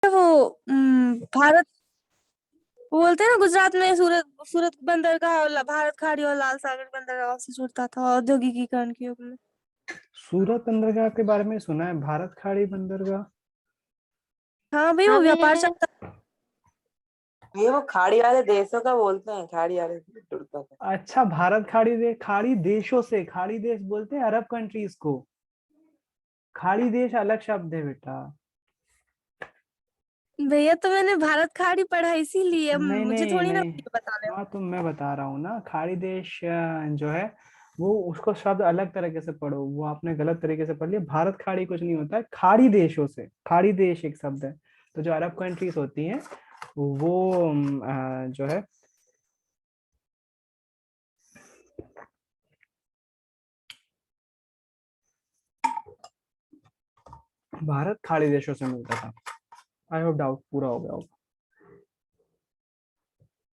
वो भारत, वो बोलते हैं ना गुजरात में सूरत सूरत बंदरगाह और भारत खाड़ी और लाल सागर बंदरगाह से जुड़ता था औद्योगिकीकरण के युग में। सूरत बंदरगाह के बारे में सुना है, भारत खाड़ी बंदरगाह। हाँ भाई, वो व्यापार चलता। ये वो खाड़ी वाले देशों का बोलते हैं, खाड़ी वाले जुड़ता था। अच्छा, भारत खाड़ी खाड़ी देशों से, खाड़ी देश बोलते हैं अरब कंट्रीज को। खाड़ी देश अलग शब्द है बेटा। भैया तो मैंने भारत खाड़ी पढ़ा इसीलिए, अब नहीं मुझे नहीं थोड़ी ना नहीं। बताने। हाँ तो मैं बता रहा हूँ ना, खाड़ी देश जो है वो, उसको शब्द अलग तरीके से पढ़ो, वो आपने गलत तरीके से पढ़ लिया। भारत खाड़ी कुछ नहीं होता है, खाड़ी देशों से, खाड़ी देश एक शब्द है। तो जो अरब कंट्रीज होती हैं वो जो है भारत खाड़ी देशों से मिलता था। आई होप डाउट पूरा हो गया होगा।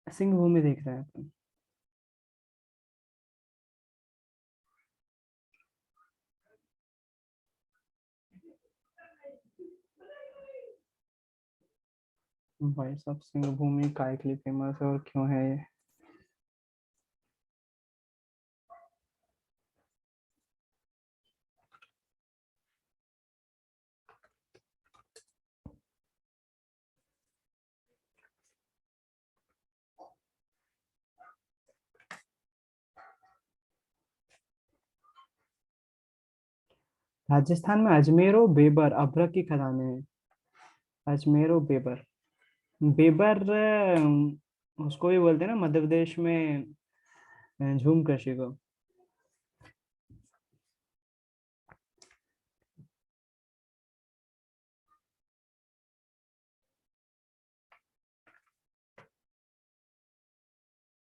सिंह भूमि देख रहे हैं अपन। भाई साहब, सिंह भूमि काय के लिए फेमस है और क्यों है ये? राजस्थान में अजमेर और बेबर अभ्रक की खदानें हैं। अजमेर और बेबर, बेबर उसको भी बोलते हैं ना मध्य प्रदेश में, झूम कृषि को।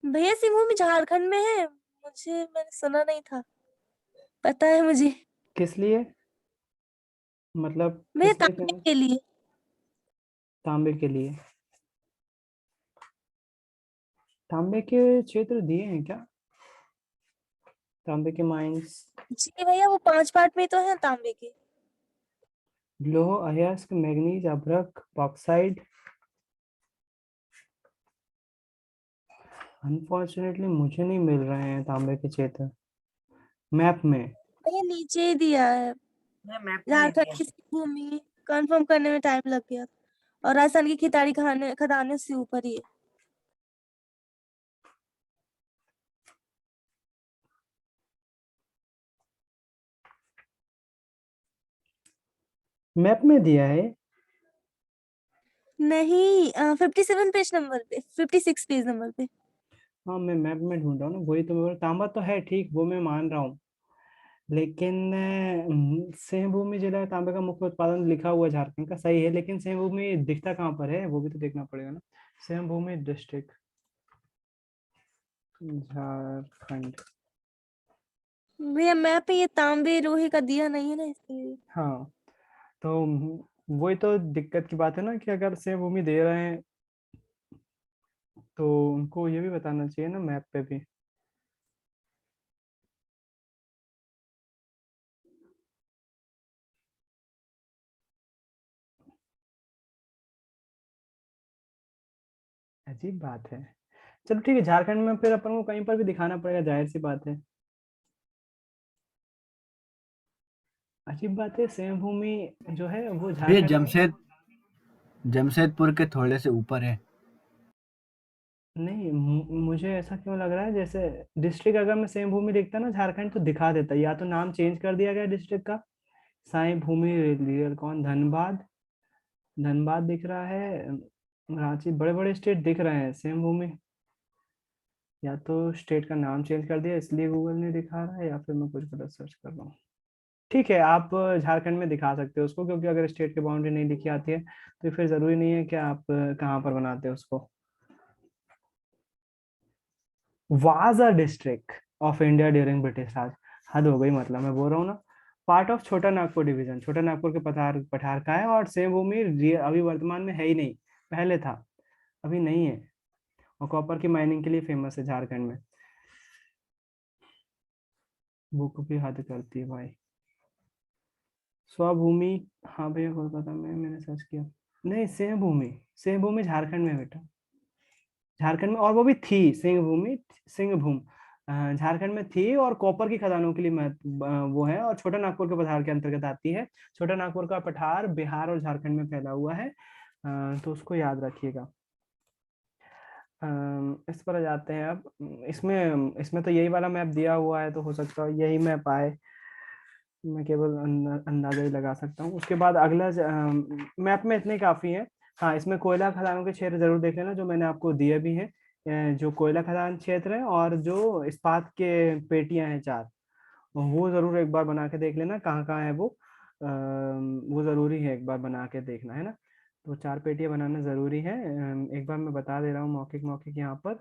भैया सिंहभूमि झारखंड में है, मैंने सुना नहीं था, पता है मुझे। किस लिए, मतलब भैया किस लिए तांबे फेमस? के लिए। तांबे के लिए? तांबे के क्षेत्र दिए हैं क्या, तांबे के माइंस? जी भैया, वो 5 पार्ट में तो है तांबे के। लोह अयस्क मैग्नीज अभ्रक बॉक्साइड। अनफॉर्चुनेटली मुझे नहीं मिल रहे हैं तांबे के क्षेत्र मैप में। भैया नीचे ही दिया है, मैप में नहीं झारखंड दिया। की सिंहभूमि कंफर्म करने में टाइम लग गया, और राजस्थान की खिताड़ी खदानें से ऊपर ही है। मैप में दिया है? नहीं, 57 पेज नंबर पे, 56 पेज नंबर पे। हाँ मैं मैप में ढूंढ रहा हूँ ना, वही तो मैं तांबा तो है ठीक, वो मैं मान रहा हूँ। लेकिन सिंहभूमि जिला में तांबे का मुख्य उत्पादन लिखा हुआ है झारखंड का, सही है, लेकिन सिंहभूमि दिखता कहाँ पर है वो भी तो देखना पड़ेगा ना। सिंहभूमि डिस्ट्रिक्ट झारखंड। भैया मैप पे ये तांबे लोहे का दिया नहीं है ना, इसलिए। हाँ तो वही तो दिक्कत की बात है ना, कि अगर सिंहभूमि दे रहे हैं तो उनको ये भी बताना चाहिए ना मैप पे भी। अजीब बात है। चलो ठीक है, झारखंड में फिर अपन को कहीं पर भी दिखाना पड़ेगा, जाहिर सी बात है। अजीब बात है, सिंहभूमि जो है वो ये झारखंड में। जमशेदपुर के थोड़े से ऊपर है। नहीं, मुझे ऐसा क्यों लग रहा है जैसे डिस्ट्रिक्ट अगर मैं सेम भूमि देखता ना झारखंड तो दिखा देता, या तो नाम चेंज कर दिया गया डिस्ट्रिक्ट का। साई भूमि रियल कौन, धनबाद, धनबाद दिख रहा है, रांची, बड़े बड़े स्टेट दिख रहे हैं सेम भूमि। या तो स्टेट का नाम चेंज कर दिया इसलिए गूगल नहीं दिखा रहा है, या फिर मैं कुछ गलत सर्च कर रहा हूँ। ठीक है, आप झारखंड में दिखा सकते हो उसको, क्योंकि अगर स्टेट की बाउंड्री नहीं दिखी आती है तो फिर जरूरी नहीं है कि आप कहाँ पर बनाते हो उसको। Was a district of India during British raj. हद हो गई, मतलब मैं बोल रहा हूँ ना। पार्ट ऑफ छोटा नागपुर डिवीजन, छोटा नागपुर के पठार पठार का है, और सेम भूमि अभी वर्तमान में है ही नहीं, पहले था, अभी नहीं है। और कॉपर की माइनिंग के लिए फेमस है झारखंड में। बुक भी हद करती है भाई। स्वभूमि, हाँ भैया कोलकाता में मैंने सर्च किया। नहीं, सिंहभूमि झारखंड में बेटा, झारखंड में, और वो भी थी सिंहभूमि, सिंहभूम झारखंड में थी, और कॉपर की खदानों के लिए वो है, और छोटा नागपुर के पठार के अंतर्गत आती है। छोटा नागपुर का पठार बिहार और झारखंड में फैला हुआ है, तो उसको याद रखिएगा। इस पर आ जाते हैं अब। इसमें इसमें तो यही वाला मैप दिया हुआ है, तो हो सकता है यही मैप आए, मैं केवल अंदाजा ही लगा सकता हूँ। उसके बाद अगला मैप में इतने काफी है। हाँ, इसमें कोयला खदानों के क्षेत्र जरूर देख लेना, जो मैंने आपको दिए भी हैं। जो कोयला खदान क्षेत्र है और जो इस्पात के पेटियां हैं 4, वो जरूर एक बार बना के देख लेना, कहाँ कहाँ है वो। वो जरूरी है एक बार बना के देखना, है ना। तो 4 पेटियां बनाना जरूरी है। एक बार मैं बता दे रहा हूँ मौखिक मौखिक यहाँ पर।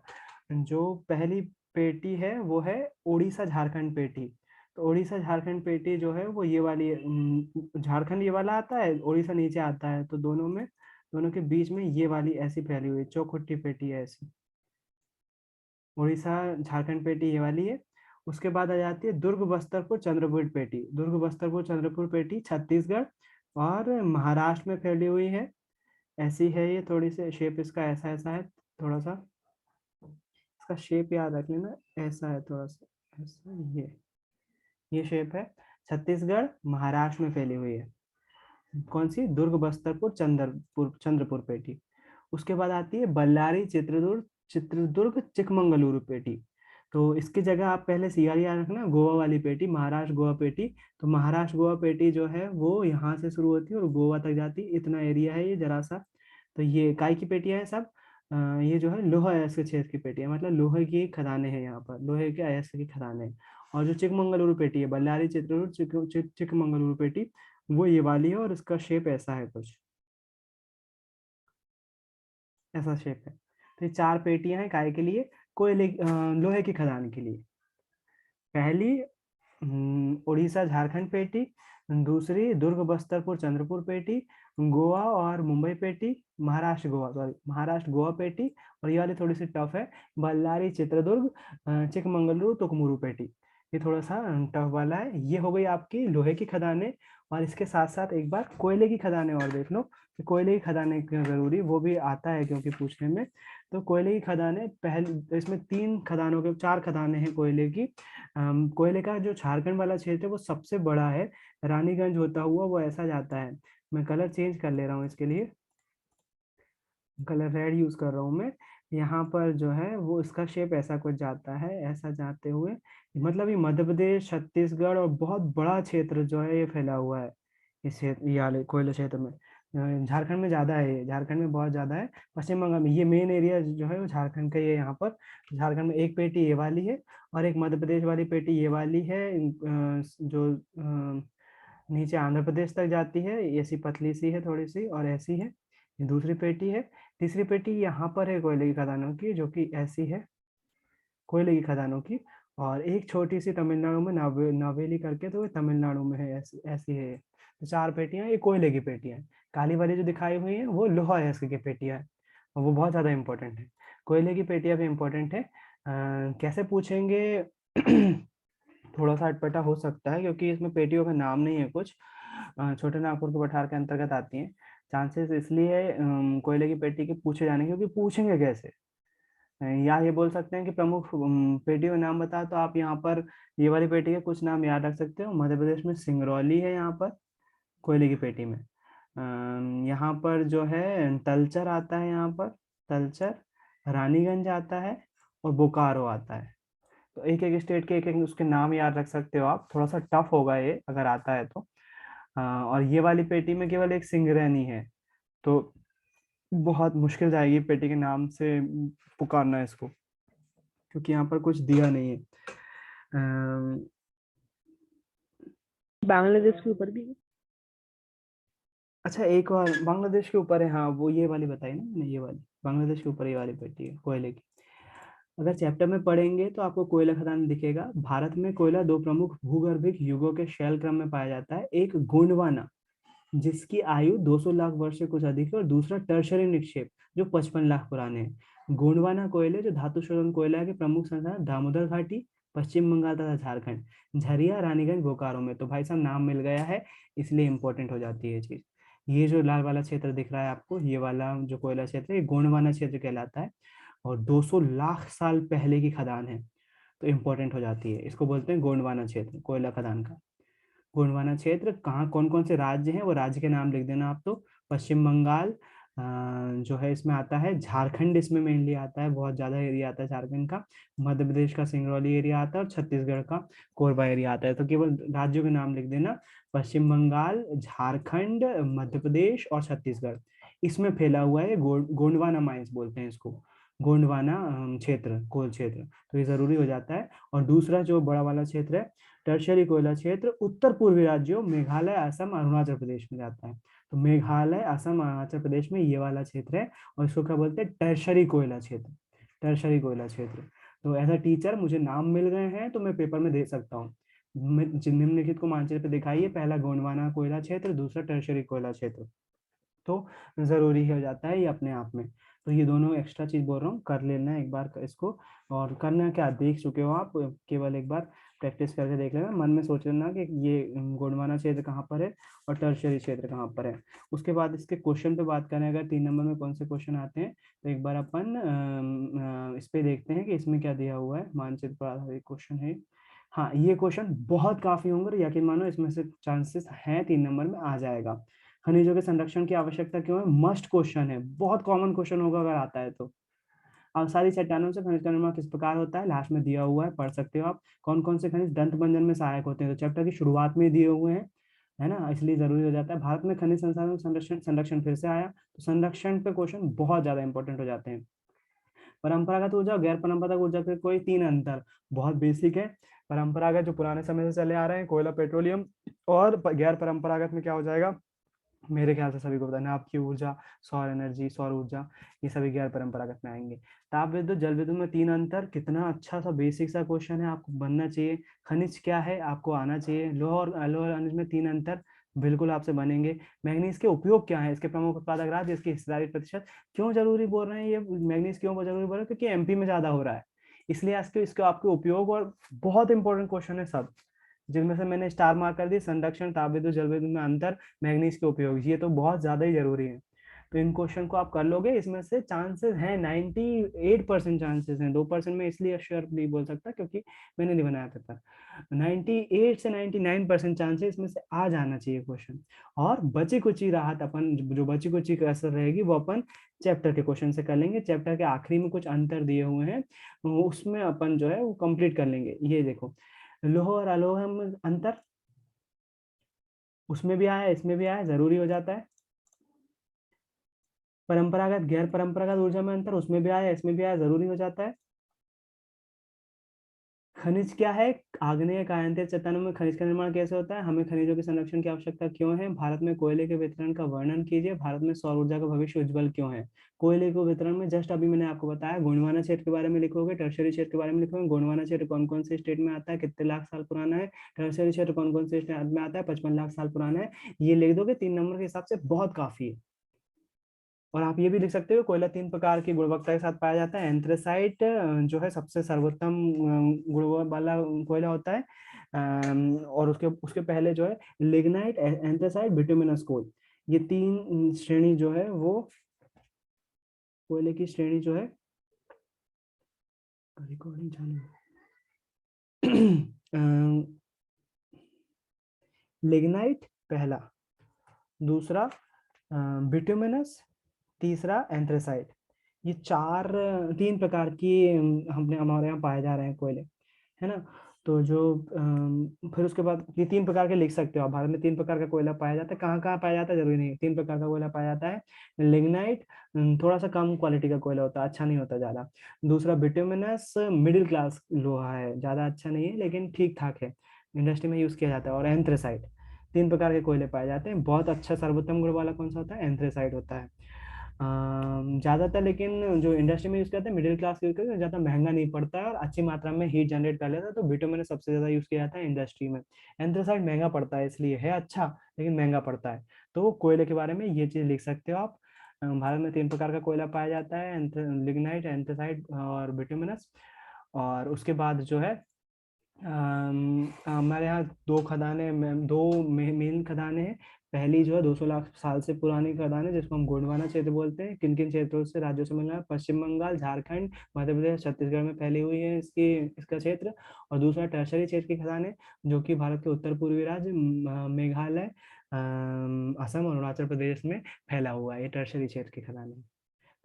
जो पहली पेटी है वो है उड़ीसा झारखंड पेटी। तो उड़ीसा झारखंड पेटी जो है वो ये वाली झारखंड ये वाला आता है, उड़ीसा नीचे आता है, तो दोनों के बीच में ये वाली ऐसी फैली हुई चौखुट्टी पेटी है ऐसी। उड़ीसा झारखंड पेटी ये वाली है। उसके बाद आ जाती है दुर्ग बस्तरपुर चंद्रपुर पेटी। दुर्ग बस्तरपुर चंद्रपुर पेटी छत्तीसगढ़ और महाराष्ट्र में फैली हुई है। ऐसी है ये, थोड़ी सी शेप इसका ऐसा ऐसा है, थोड़ा सा इसका शेप याद रख लेना, ऐसा है थोड़ा सा ऐसा, ये शेप है। छत्तीसगढ़ महाराष्ट्र में फैली हुई है। कौन सी? दुर्ग बस्तरपुर चंद्रपुर पेटी। उसके बाद आती है बल्लारी चित्रदुर्ग चिकमंगलुरु पेटी। तो इसकी जगह आप पहले सीआर याद रखना, गोवा वाली पेटी, महाराष्ट्र गोवा पेटी। तो महाराष्ट्र गोवा पेटी जो है वो यहाँ से शुरू होती है और गोवा तक जाती है, इतना एरिया है ये जरा सा। तो ये काय की पेटियां है सब? ये जो है लोहा अयस्क क्षेत्र की पेटियां, मतलब लोहे की खदानें हैं यहाँ पर, लोहे के अयस्क की खदानें हैं। और जो चिकमंगलुरु पेटी है, बल्लारी चिकमंगलुरु पेटी, वो ये वाली है, और इसका शेप ऐसा है कुछ ऐसा शेप है। तो ये 4 पेटियां हैं काय के लिए? कोयले लोहे की खदान के लिए। पहली उड़ीसा झारखंड पेटी, दूसरी दुर्ग बस्तरपुर चंद्रपुर पेटी, गोवा और मुंबई पेटी, महाराष्ट्र गोवा पेटी, और ये वाली थोड़ी सी टफ है, बल्लारी चित्रदुर्ग चिकमंगलुरु तुकमुरु पेटी। ये थोड़ा सा टफ वाला है। ये हो गई आपकी लोहे की खदानें। और इसके साथ साथ एक बार कोयले की खदानें और देख लो कि कोयले की खदानें क्यों जरूरी, वो भी आता है क्योंकि पूछने में। तो कोयले की खदानें पहले, इसमें 4 खदानें हैं कोयले की। कोयले का जो झारखंड वाला क्षेत्र है वो सबसे बड़ा है, रानीगंज होता हुआ वो ऐसा जाता है। मैं कलर चेंज कर ले रहा हूँ इसके लिए, कलर रेड यूज कर रहा हूँ मैं। यहाँ पर जो है वो इसका शेप ऐसा कुछ जाता है, ऐसा जाते हुए, मतलब ये मध्य प्रदेश छत्तीसगढ़ और बहुत बड़ा क्षेत्र जो है ये फैला हुआ है इस क्षेत्र, ये वाले कोयले क्षेत्र में। झारखंड में ज्यादा है, ये झारखंड में बहुत ज्यादा है। पश्चिम बंगाल में ये मेन एरिया जो है वो झारखंड का ही है। यहाँ पर झारखंड में एक पेटी ये वाली है, और एक मध्य प्रदेश वाली पेटी ये वाली है, जो नीचे आंध्र प्रदेश तक जाती है, ऐसी पतली सी है थोड़ी सी, और ऐसी है। ये दूसरी पेटी है। तीसरी पेटी यहाँ पर है कोयले की खदानों की, जो कि ऐसी है, कोयले की खदानों की। और एक छोटी सी तमिलनाडु में नावेली करके, तो ये तमिलनाडु में है, ऐसी ऐसी है। तो 4 पेटियां, ये कोयले की पेटियां हैं। काली वाली जो दिखाई हुई है वो लोहा अयस्क की पेटियां है, और वो बहुत ज्यादा इंपॉर्टेंट है। कोयले की पेटियां भी इंपॉर्टेंट है। कैसे पूछेंगे? थोड़ा सा अटपटा हो सकता है, क्योंकि इसमें पेटियों का नाम नहीं है कुछ। छोटे नागपुर के पठार के अंतर्गत आती हैं। चांसेस इसलिए कोयले की पेटी के पूछे जाने के, क्योंकि पूछेंगे कैसे? या ये बोल सकते हैं कि प्रमुख पेटियों के नाम बता, तो आप यहाँ पर ये वाली पेटी के कुछ नाम याद रख सकते हो। मध्य प्रदेश में सिंगरौली है यहाँ पर कोयले की पेटी में। यहाँ पर जो है तलचर आता है, यहाँ पर तलचर, रानीगंज आता है, और बोकारो आता है। तो एक एक स्टेट के एक एक उसके नाम याद रख सकते हो आप। थोड़ा सा टफ होगा ये अगर आता है तो। और ये वाली पेटी में केवल एक सिंगरैनी है, तो बहुत मुश्किल जाएगी पेटी के नाम से पुकारना इसको, क्योंकि यहाँ पर कुछ दिया नहीं है। बांग्लादेश के ऊपर भी। अच्छा, एक और बांग्लादेश के ऊपर है, हाँ, वो ये वाली बताई ना मैंने, ये वाली बांग्लादेश के ऊपर ये वाली पेटी है कोयले की। अगर चैप्टर में पढ़ेंगे तो आपको कोयला खदान दिखेगा। भारत में कोयला 2 प्रमुख भूगर्भिक युगों के शैल क्रम में पाया जाता है। एक गोंडवाना, जिसकी आयु 200 लाख वर्ष से कुछ अधिक है, और दूसरा टर्शरी निक्षेप, जो 55 लाख पुराने हैं। गोंडवाना कोयले जो धातु शोधन कोयला के प्रमुख संसाधन दामोदर घाटी, पश्चिम बंगाल तथा झारखंड, झरिया, रानीगंज, बोकारो में। तो भाई साहब नाम मिल गया है, इसलिए इंपॉर्टेंट हो जाती है ये चीज। ये जो लाल वाला क्षेत्र दिख रहा है आपको, ये वाला जो कोयला क्षेत्र है, ये गोंडवाना क्षेत्र कहलाता है और 200 लाख साल पहले की खदान है, तो इम्पोर्टेंट हो जाती है। इसको बोलते हैं गोंडवाना क्षेत्र, कोयला खदान का। गोंडवाना क्षेत्र कहाँ, कौन कौन से राज्य हैं वो राज्य के नाम लिख देना आप। तो पश्चिम बंगाल जो है इसमें आता है, झारखंड इसमें मेनली आता है, बहुत ज्यादा एरिया आता है झारखंड का, मध्य प्रदेश का सिंगरौली एरिया आता है और छत्तीसगढ़ का कोरबा एरिया आता है। तो केवल राज्यों के नाम लिख देना, पश्चिम बंगाल, झारखंड, मध्य प्रदेश और छत्तीसगढ़, इसमें फैला हुआ है गोंडवाना माइंस बोलते हैं इसको, गोंडवाना क्षेत्र, कोल क्षेत्र। तो ये जरूरी हो जाता है। और दूसरा जो बड़ा वाला क्षेत्र है टर्शरी कोयला क्षेत्र, उत्तर पूर्वी राज्यों मेघालय, असम, अरुणाचल प्रदेश में जाता है। तो मेघालय, असम, अरुणाचल प्रदेश में ये वाला क्षेत्र है और इसको क्या बोलते हैं, टर्शरी कोयला क्षेत्र, टर्शरी कोयला क्षेत्र। तो एज अ टीचर मुझे नाम मिल गए हैं तो मैं पेपर में दे सकता हूँ। निम्नलिखित को मानचित्र पे दिखाइए, पहला गोंडवाना कोयला क्षेत्र, दूसरा टर्शरी कोयला क्षेत्र। तो जरूरी हो जाता है ये अपने आप में। तो ये दोनों एक्स्ट्रा चीज बोल रहा हूँ, कर लेना एक बार इसको। और करना क्या, देख चुके हो आप, केवल एक बार प्रैक्टिस करके देख लेना, मन में सोच लेना कि ये गोंडवाना क्षेत्र कहाँ पर है और टर्शियरी क्षेत्र कहाँ पर है। उसके बाद इसके क्वेश्चन पे बात करें, अगर 3 नंबर में कौन से क्वेश्चन आते हैं, तो एक बार अपन इस पे देखते हैं कि इसमें क्या दिया हुआ है। मानचित्र पर आधारित क्वेश्चन है। हाँ, ये क्वेश्चन बहुत काफी होंगे, यकीन मानो इसमें से चांसेस हैं 3 नंबर में आ जाएगा। खनिजों के संरक्षण की आवश्यकता क्यों है, मस्ट क्वेश्चन है, बहुत कॉमन क्वेश्चन होगा अगर आता है तो। अब सारी चट्टानों से खनिज का निर्माण किस प्रकार होता है, लास्ट में दिया हुआ है, पढ़ सकते हो आप। कौन कौन से खनिज दंत बंधन में सहायक होते हैं, तो चैप्टर की शुरुआत में दिए हुए हैं, है ना, इसलिए जरूरी हो जाता है। भारत में खनिज संसाधन संरक्षण, संरक्षण फिर से आया, तो संरक्षण पे क्वेश्चन बहुत ज्यादा इंपॉर्टेंट हो जाते हैं। परंपरागत ऊर्जा और गैर परंपरागत ऊर्जा के कोई 3 अंतर, बहुत बेसिक है। परंपरागत जो पुराने समय से चले आ रहे हैं, कोयला, पेट्रोलियम, और गैर परंपरागत में क्या हो जाएगा, मेरे ख्याल से सभी को पता है, नाभिकीय ऊर्जा, सौर एनर्जी, सौर ऊर्जा, ये सभी गैर परंपरागत में आएंगे। ताप विद्युत, जल विद्युत में 3 अंतर, कितना अच्छा सा बेसिक सा क्वेश्चन है, आपको बनना चाहिए। खनिज क्या है आपको आना चाहिए। लोहा और अलोहा खनिज में 3 अंतर, बिल्कुल आपसे बनेंगे। मैग्नीज के उपयोग क्या है, इसके प्रमुख उत्पादक राज्य, इसकी हिस्सेदारी प्रतिशत। क्यों जरूरी बोल रहे हैं ये मैग्नीज, क्यों जरूरी बोल रहे हैं, क्योंकि एमपी में ज्यादा हो रहा है, इसलिए इसके आपके उपयोग, और बहुत इंपॉर्टेंट क्वेश्चन है सब, जिनमें से मैंने स्टार मार्क कर दी, संरक्षण, ताप विद्युत, जल विद्युत में अंतर, मैग्नीज के उपयोग, ये तो बहुत ज्यादा ही जरूरी है। तो इन क्वेश्चन को आप कर लोगे, इसमें से चांसेस हैं 98% चांसेस हैं, 2% में इसलिए श्योर नहीं बोल सकता क्योंकि मैंने नहीं बनाया पेपर। 98 से 99% चांसेस इसमें से आ जाना चाहिए क्वेश्चन। और बची कुची राहत अपन, जो बची कुची कसर रहेगी वो अपन चैप्टर के क्वेश्चन से कर लेंगे। चैप्टर के आखिरी में कुछ अंतर दिए हुए हैं, उसमें अपन जो है वो कंप्लीट कर लेंगे। ये देखो, लोह और अलोह में अंतर, उसमें भी आया, इसमें भी आया, जरूरी हो जाता है। परंपरागत गैर परंपरागत ऊर्जा में अंतर, उसमें भी आया, इसमें भी आया, जरूरी हो जाता है। खनिज क्या है, आग्नेय कायांतित चट्टानों में खनिज का निर्माण कैसे होता है, हमें खनिजों के संरक्षण की आवश्यकता क्यों है, भारत में कोयले के वितरण का वर्णन कीजिए, भारत में सौर ऊर्जा का भविष्य उज्जवल क्यों है। कोयले को वितरण में जस्ट अभी मैंने आपको बताया, गोंडवाना क्षेत्र के बारे में लिखोगे, टर्शियरी क्षेत्र के बारे में लिखोगे। गोंडवाना क्षेत्र कौन कौन से स्टेट में आता है, कितने लाख साल पुराना है, टर्शियरी क्षेत्र कौन कौन से स्टेट में आता है, 55 लाख साल पुराना है। ये लिख दोगे 3 नंबर के हिसाब से, बहुत काफी है। और आप ये भी लिख सकते हो, कोयला 3 प्रकार की गुणवत्ता के साथ पाया जाता है। एंथ्रेसाइट जो है सबसे सर्वोत्तम गुण वाला कोयला होता है, और उसके उसके पहले जो है लिग्नाइट, एंथ्रेसाइट, बिटुमिनस कोल, ये 3 श्रेणी जो है वो कोयले की श्रेणी जो है, रिकॉर्डिंग चालू लिग्नाइट पहला, दूसरा बिटुमिनस, तीसरा एंथ्रेसाइट। ये 3 प्रकार की हमने हमारे यहाँ पाए जा रहे हैं कोयले, है ना। तो जो फिर उसके बाद ये 3 प्रकार के लिख सकते हो आप। भारत में 3 प्रकार का कोयला पाया जाता है, कहाँ कहाँ पाया जाता है जरूरी नहीं, 3 प्रकार का कोयला पाया जाता है। लिग्नाइट थोड़ा सा कम क्वालिटी का कोयला होता है, अच्छा नहीं होता ज्यादा। दूसरा बिटुमिनस मिडिल क्लास लोहा है, ज्यादा अच्छा नहीं है लेकिन ठीक ठाक है, इंडस्ट्री में यूज किया जाता है। और एंथ्रेसाइट, 3 प्रकार के कोयले पाए जाते हैं। बहुत अच्छा सर्वोत्तम गुण वाला कौन सा होता है, एंथ्रेसाइट होता है ज्यादातर, लेकिन जो इंडस्ट्री में यूज करते हैं मिडिल क्लास यूज करते हैं, ज्यादा महंगा नहीं पड़ता है और अच्छी मात्रा में हीट जनरेट कर लेता है, तो बिटुमिनस सबसे ज्यादा यूज किया जाता है इंडस्ट्री में। एंथ्रेसाइट महंगा पड़ता है, इसलिए है अच्छा लेकिन महंगा पड़ता है। तो कोयले के बारे में ये चीज लिख सकते हो आप। भारत में 3 प्रकार का कोयला पाया जाता है, लिग्नाइट, एंथ्रेसाइट और बिटुमिनस। और उसके बाद जो है हमारे यहाँ 2 खदानें, 2 मेन खदानें हैं। पहली जो है 200 लाख साल से पुरानी खदान है जिसको हम गोंडवाना क्षेत्र बोलते हैं। किन किन क्षेत्रों से राज्यों से मिला है? पश्चिम बंगाल, झारखंड, मध्य प्रदेश, छत्तीसगढ़ में फैली हुई है इसका क्षेत्र। और दूसरा टर्शरी क्षेत्र की खदान है जो कि भारत के उत्तर पूर्वी राज्य मेघालय, असम और अरुणाचल प्रदेश में फैला हुआ है। ये टर्शरी क्षेत्र की खदान है।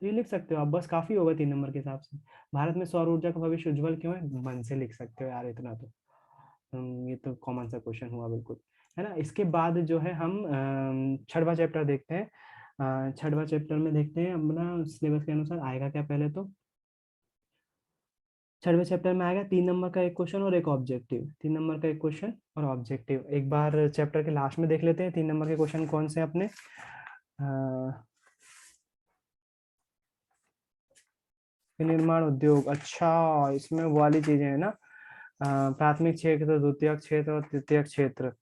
तो ये लिख सकते हो आप, बस काफी होगा 3 नंबर के हिसाब से। भारत में सौर ऊर्जा का भविष्य उज्जवल क्यों है? मन से लिख सकते हो यार इतना तो। ये तो कॉमन सा क्वेश्चन हुआ बिल्कुल, है ना। इसके बाद जो है हम छठवां चैप्टर देखते हैं। छठवां चैप्टर में देखते हैं अपना सिलेबस के अनुसार आएगा क्या। पहले तो छठवें चैप्टर में आएगा 3 नंबर का एक क्वेश्चन और एक ऑब्जेक्टिव। 3 नंबर का एक क्वेश्चन और ऑब्जेक्टिव। एक बार चैप्टर के लास्ट में देख लेते हैं 3 नंबर के क्वेश्चन कौन से अपने। निर्माण उद्योग, अच्छा इसमें वो वाली चीजें है ना, प्राथमिक क्षेत्र, द्वितीयक क्षेत्र और तृतीयक क्षेत्र।